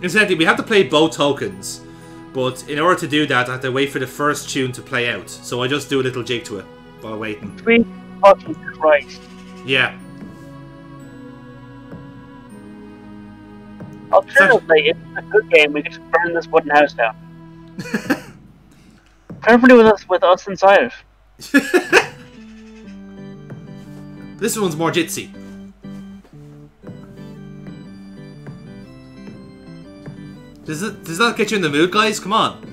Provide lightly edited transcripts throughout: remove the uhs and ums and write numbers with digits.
Incidentally, we have to play both tokens, but in order to do that, I have to wait for the first tune to play out. So I just do a little jig to it while waiting. Sweet fucking Christ. Yeah. Alternatively, if it's a good game, we could just burn this wooden house down. Preferably with us inside it. This one's more jitsy. Does that get you in the mood, guys? Come on.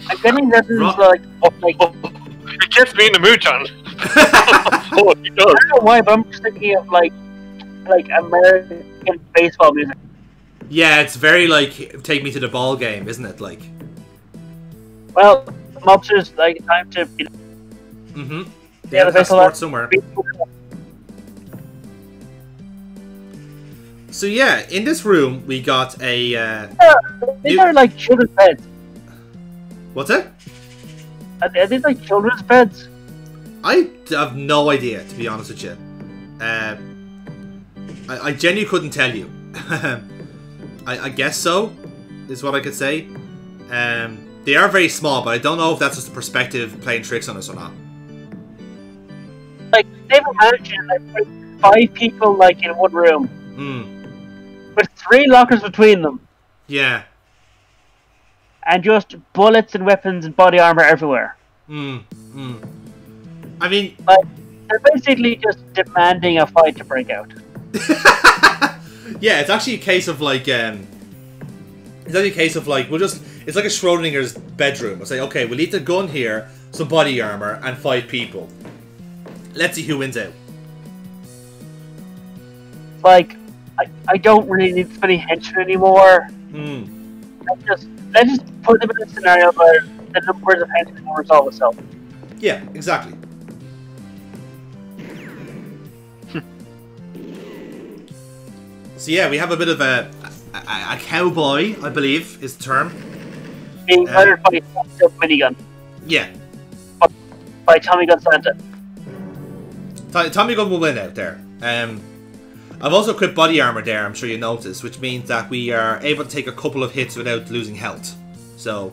I'm getting this is It gets me in the mood, John. Oh, it does. I don't know why, but I'm just thinking of like American baseball music. Yeah, it's very like take me to the ball game, isn't it? Like. Well, mobsters like time to. Mm-hmm. Yeah, that's sport somewhere. So yeah, in this room we got a. These are like children's beds. What's it? Are these like children's beds? I have no idea, to be honest with you. I genuinely couldn't tell you. I guess so, is what I could say. They are very small, but I don't know if that's just the perspective playing tricks on us or not. Like, they've imagined like 5 people like in one room. With 3 lockers between them. Yeah. And just bullets and weapons and body armor everywhere. I mean... Like, they're basically just demanding a fight to break out. Yeah, it's actually a case of like... it's actually a case of like, we'll just... It's like a Schrodinger's bedroom. We'll say, okay, we'll leave the gun here, some body armor, and 5 people. Let's see who wins out. Like, I don't really need so many henchmen anymore. Let's just put them in a scenario where the numbers of henchmen will resolve itself. Yeah, exactly. So yeah, we have a bit of a cowboy, I believe, is the term. Being murdered by a minigun. Yeah. By Tommy Gun Santa. Tommy Gun will win out there. I've also equipped body armor there, I'm sure you noticed, which means that we are able to take a couple of hits without losing health. So,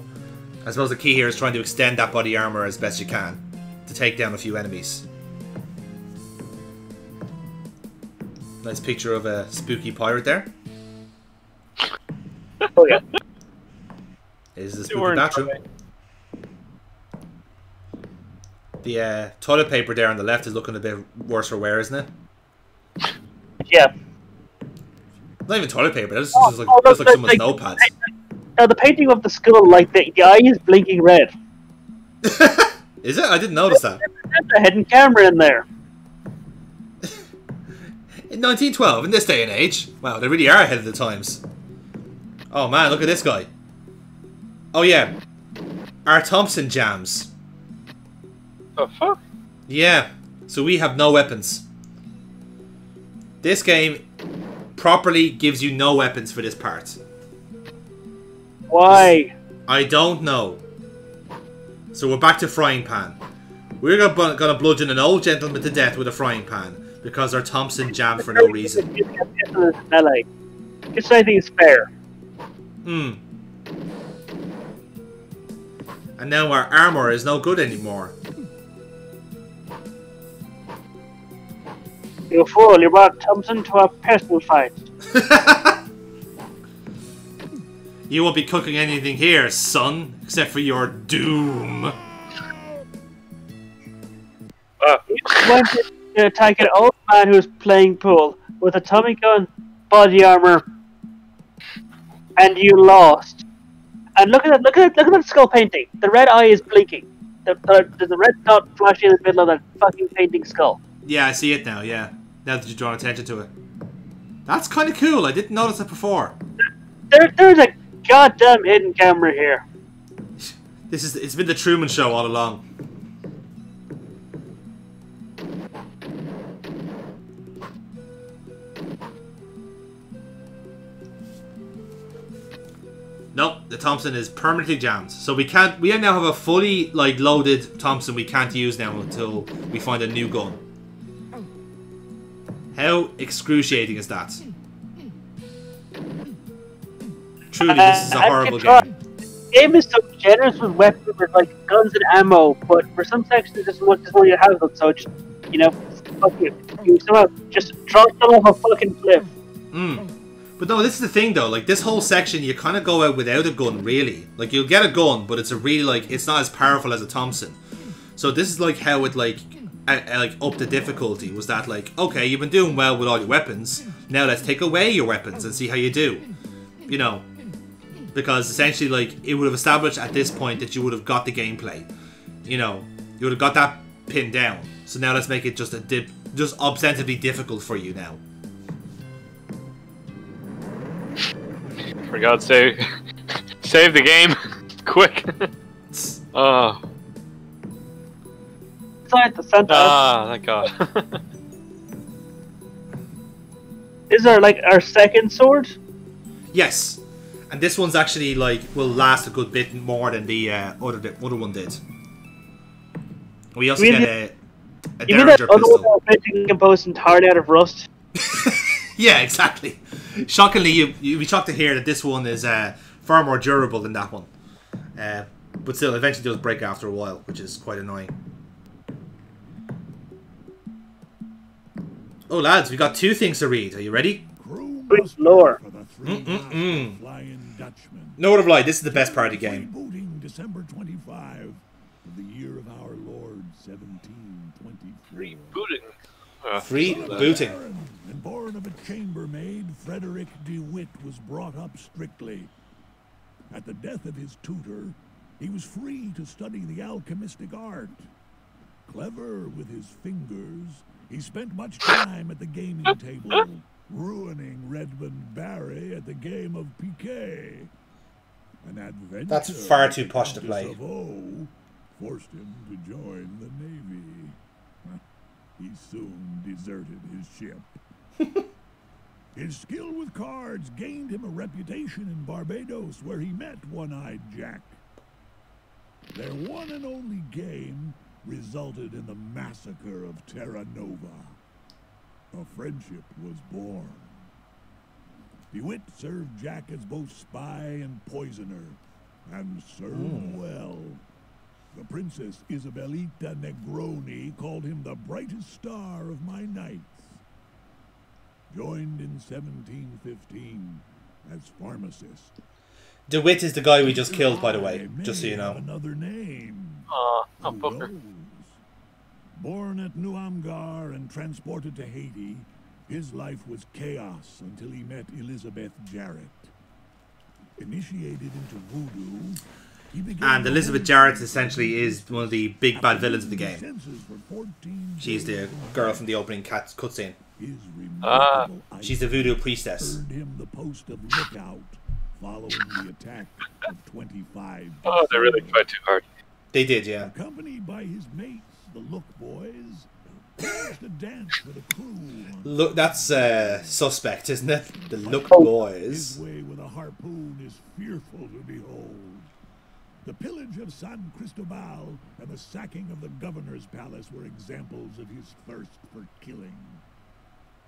I suppose the key here is trying to extend that body armor as best you can to take down a few enemies. Nice picture of a spooky pirate there. Oh yeah. Is the spooky bathroom. The toilet paper there on the left is looking a bit worse for wear, isn't it? Yeah. Not even toilet paper, that's just like someone's notepads. Now the painting of the skull, like the eye is blinking red. Is it? I didn't notice that. There's a hidden camera in there. In 1912, in this day and age. Wow, they really are ahead of the times. Oh man, look at this guy. Oh yeah. Our Thompson jams. The fuck? Yeah. So we have no weapons. This game properly gives you no weapons for this part. Why? I don't know. So we're back to frying pan. We're gonna bludgeon an old gentleman to death with a frying pan because our Thompson jammed for no reason. Just I think it's fair. And now our armor is no good anymore. You fool, you brought Thompson to a pistol fight. You won't be cooking anything here, son, except for your doom. You went to attack an old man who was playing pool with a Tommy gun, body armor, and you lost. And look at that skull painting. The red eye is blinking. There's a red dot flashing in the middle of that fucking painting skull. Yeah, I see it now, yeah. Now that you've drawn attention to it. That's kind of cool. I didn't notice it before. There's a goddamn hidden camera here. It's been the Truman Show all along. Nope, the Thompson is permanently jammed. So we now have a fully loaded Thompson we can't use now until we find a new gun. How excruciating is that? truly, this is a horrible game. The game is so generous with weapons, with like guns and ammo, but for some sections it doesn't want you to have them, so just, you know, fuck you somehow just drop them off a fucking cliff. But no, this is the thing though, like this whole section you kind of go out without a gun really. Like you'll get a gun, but it's a really like, it's not as powerful as a Thompson. So this is like how it like up the difficulty was that like, okay, you've been doing well with all your weapons, now let's take away your weapons and see how you do. You know, because essentially like it would have established at this point that you would have got the gameplay. You know, you would have got that pinned down. So now let's make it just just ostensibly difficult for you now. For God's sake, save the game, quick! Oh. Inside the center. Ah, thank God. Is there like our second sword? Yes, and this one's actually like will last a good bit more than the other one did. We also get a you mean that Derringer other one pistol. that was composed entirely out of rust? Yeah, exactly. Shockingly, you'd be shocked to hear that this one is far more durable than that one. But still, eventually does break after a while, which is quite annoying. Oh, lads, we got 2 things to read. Are you ready? Good lore. No word of lie, this is the best part of the game. Booting December 25 of the year of our Lord 1723. Rebooting. Free booting. And born of a chambermaid, Frederick DeWitt was brought up strictly. At the death of his tutor, he was free to study the alchemistic art. Clever with his fingers, he spent much time at the gaming table, ruining Redmond Barry at the game of piquet. An adventure That's far too posh to play. Forced him to join the Navy. He soon deserted his ship. His skill with cards gained him a reputation in Barbados, where he met One-Eyed Jack. Their one and only game resulted in the massacre of Terra Nova. A friendship was born. DeWitt served Jack as both spy and poisoner, and served well. The Princess Isabelita Negroni called him the brightest star of my nights. Joined in 1715 as pharmacist. DeWitt is the guy we just killed, by the way, just so you know. Another name. Oh, Who Booker. knows? Born at New Amgar and transported to Haiti, his life was chaos until he met Elizabeth Jarrett. Initiated into voodoo, he began And Elizabeth Jarrett essentially is one of the big bad villains of the game. She's the girl from the opening cutscene. She's the voodoo priestess. Earned him the post of lookout following the attack of 25. Oh, they really tried too hard. They did, yeah. Accompanied by his mates, the Look Boys, danced a dance for the crew. Look, that's suspect, isn't it? The Look Boys. His way with a harpoon is fearful to behold. The pillage of San Cristobal and the sacking of the governor's palace were examples of his thirst for killing.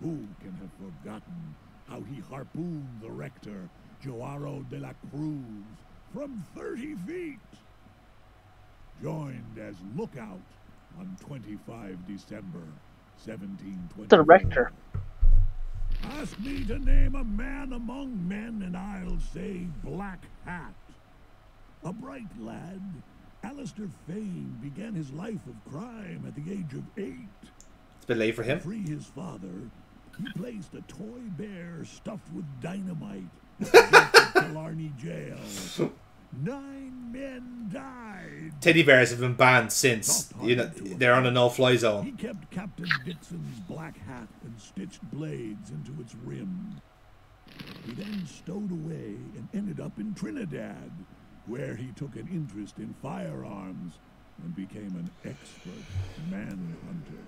Who can have forgotten how he harpooned the rector, Joaro de la Cruz, from 30 feet? Joined as lookout on 25 December 1720. The rector. Ask me to name a man among men, and I'll say Black Hat. A bright lad, Alistair Fane began his life of crime at the age of 8. It's a bit late for him. To free his father, he placed a toy bear stuffed with dynamite at the Killarney jail. 9 men died. Teddy bears have been banned since. You know, they're on a no-fly He zone. kept Captain Dixon's black hat and stitched blades into its rim. He then stowed away and ended up in Trinidad, where he took an interest in firearms and became an expert manhunter.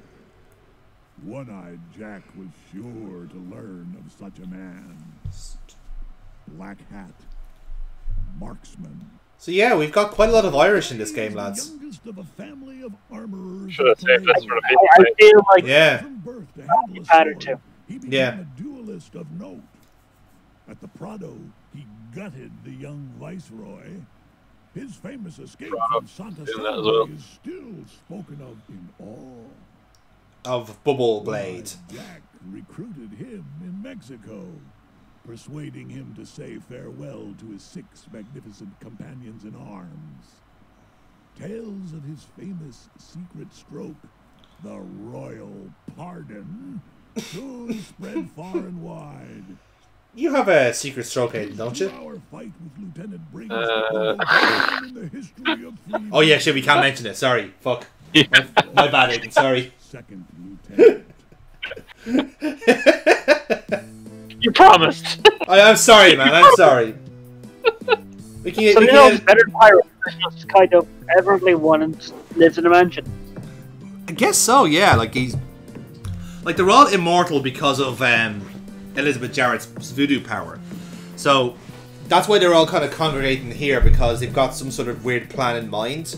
One-Eyed Jack was sure to learn of such a man. Black Hat, marksman. So yeah, we've got quite a lot of Irish in this game, lads. Youngest of a family of armorers. Should have saved that sort of I feel like Yeah. From birth to handle a Pattern sword, too. he became Yeah. a duelist of note. At the Prado, he gutted the young viceroy. His famous escape Prado, from Santa doing that as Sangre well. is still spoken of in awe. Of Bubble Blade. Jack recruited him in Mexico, persuading him to say farewell to his 6 magnificent companions in arms. Tales of his famous secret stroke, the Royal Pardon, soon spread far and wide. You have a secret stroke, Aiden, don't you? Our fight with Lieutenant Briggs in the history of freedom. Oh yeah, shit, we can't mention it. Sorry. Fuck. My bad, Aiden. Sorry. Second lieutenant. You promised. I'm sorry, man. I'm sorry. We can So we you know, can, better pirate just kind of everly one and lives in a mansion. I guess so, yeah. Like he's like they're all immortal because of Elizabeth Jarrett's voodoo power. So that's why they're all kind of congregating here, because they've got some sort of weird plan in mind,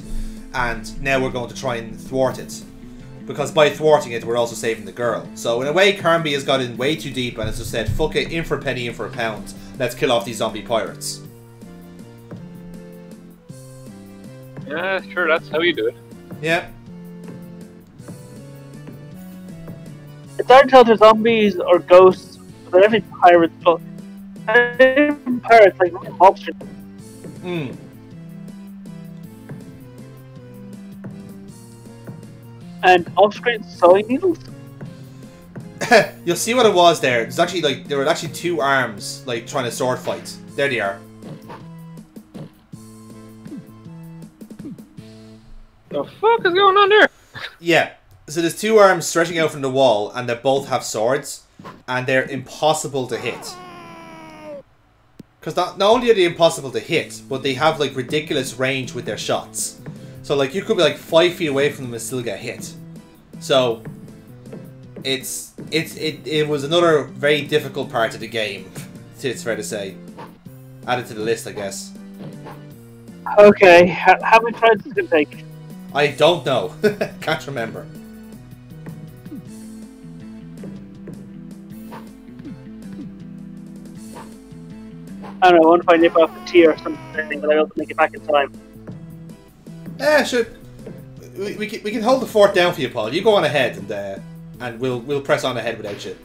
and now we're going to try and thwart it. Because by thwarting it, we're also saving the girl. So in a way, Carnby has got in way too deep and has just said, fuck it, in for a penny, in for a pound. Let's kill off these zombie pirates. Yeah, sure, that's how you do it. Yeah. It's hard to tell if they're zombies or ghosts, but every pirate plus pirates like option. Hmm. And off-screen sewing needles. You'll see what it was there. There's actually like there were actually 2 arms like trying to sword fight. There they are. The fuck is going on there? Yeah. So there's 2 arms stretching out from the wall, and they both have swords, and they're impossible to hit. Because not only are they impossible to hit, but they have like ridiculous range with their shots. So like you could be like 5 feet away from them and still get hit. So it was another very difficult part of the game. It's fair to say. Added to the list, I guess. Okay, how many tries is it gonna take? I don't know. Can't remember. I don't know, I wonder if I nip off a tea or something, but I'll make it back in time. Yeah, sure. We can hold the fort down for you, Paul. You go on ahead, and we'll press on ahead without you.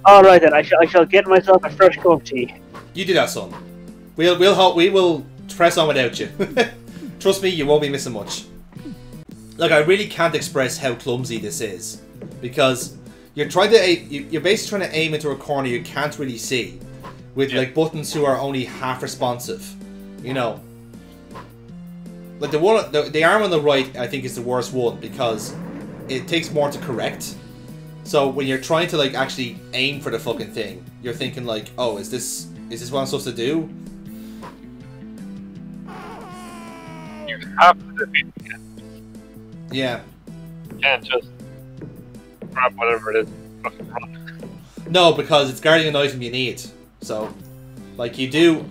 Alright then, I shall get myself a fresh cup of tea. You do that, son. We will press on without you. Trust me, you won't be missing much. Like, I really can't express how clumsy this is, because you're basically trying to aim into a corner you can't really see, with like buttons who are only half responsive. You know. Like the arm on the right, I think, is the worst one because it takes more to correct. So when you're trying to like actually aim for the fucking thing, you're thinking like, oh, is this what I'm supposed to do? You have to defeat it. Yeah. You can't just grab whatever it is and fucking run. No, because it's guarding an item you need. So, like you do,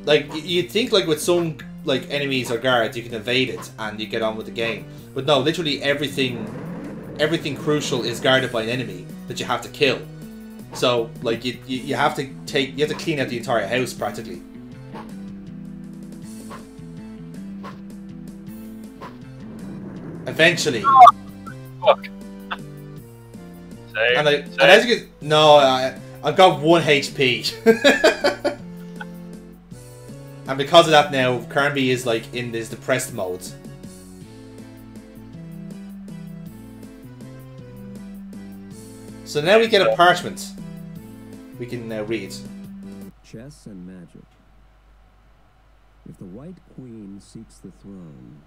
like you'd think like with some like enemies or guards you can evade it and you get on with the game. But no, literally everything crucial is guarded by an enemy that you have to kill. So like you have to clean out the entire house practically. Eventually. Oh, fuck. And as you can, no, I've got 1 HP. And because of that now, Carnby is like in this depressed mode. So now we get a parchment. We can read. Chess and magic. If the White Queen seeks the throne,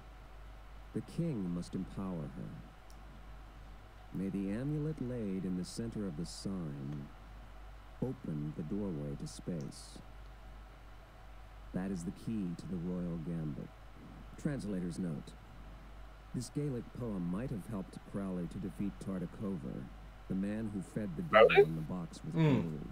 the king must empower her. May the amulet laid in the center of the sign open the doorway to space. That is the key to the royal gambit. Translator's note. This Gaelic poem might have helped Crowley to defeat Tartakover, the man who fed the devil in the box with gold.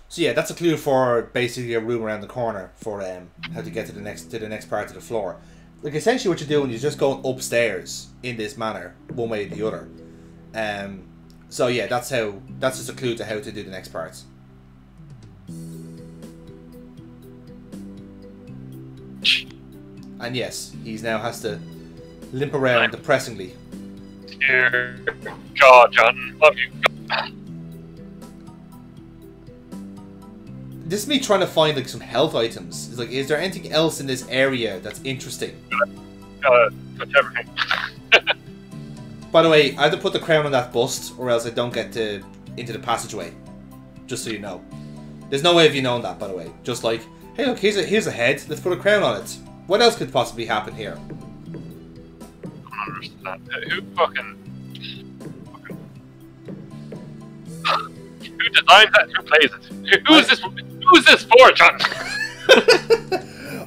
So yeah, that's a clue for basically a room around the corner for how to get to the next part of the floor. Like essentially what you're doing is just going upstairs in this manner, one way or the other. So yeah, that's just a clue to how to do the next parts. And yes, he now has to limp around depressingly. Dear God, John, love you. This is me trying to find like some health items. It's like, is there anything else in this area that's interesting? Touch everything. By the way, I have to put the crown on that bust, or else I don't get into the passageway. Just so you know. There's no way of you knowing that, by the way. Just like, hey look, here's a head, let's put a crown on it. What else could possibly happen here? I don't understand. Who fucking... Who designs that? Who plays it? Who's this for, John?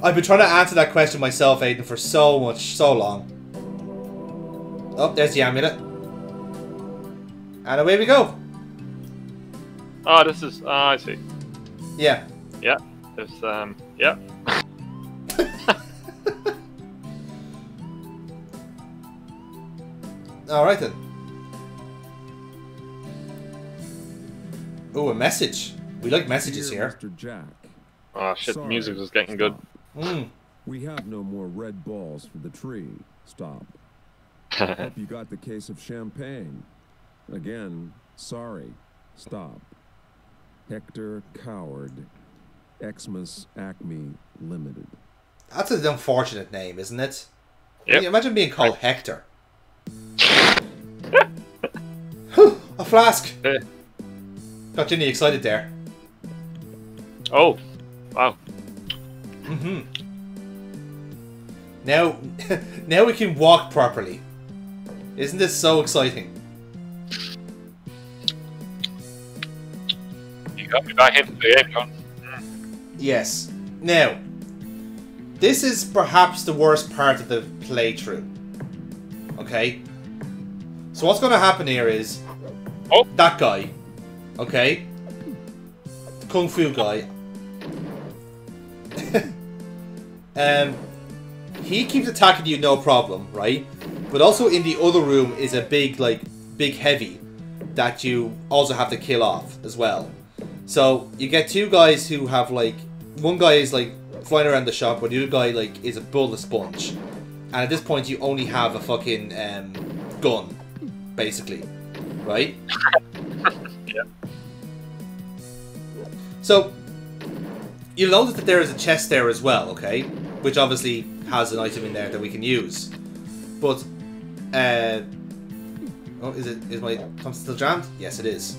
I've been trying to answer that question myself, Aiden, for so long. Oh, there's the amulet. And away we go. Oh, this is... I see. Yeah. Yeah. There's, yeah. Alright then. Oh, a message. We like messages here. Mr. Jack. Oh shit, the music was getting good. We have no more red balls for the tree. Stop. Hope you got the case of champagne. Again, sorry. Stop. Hector Coward. Xmas Acme Limited. That's an unfortunate name, isn't it? Yep. Imagine being called Hector. A flask! Got Ginny excited there. Oh, wow. Now, now we can walk properly. Isn't this so exciting? You got me back into the game, John. Yes. Now, this is perhaps the worst part of the playthrough. Okay? So what's going to happen here is... Oh. That guy. Okay? The Kung Fu guy. He keeps attacking you no problem, right? But also in the other room is a big heavy that you also have to kill off as well. So you get two guys who have like... One guy is like flying around the shop, but the other guy like is a bullet sponge. And at this point you only have a fucking gun, basically. Right? Yeah. So, you'll notice that there is a chest there as well, okay? Which obviously has an item in there that we can use. But, oh, is my thumb still jammed? Yes, it is.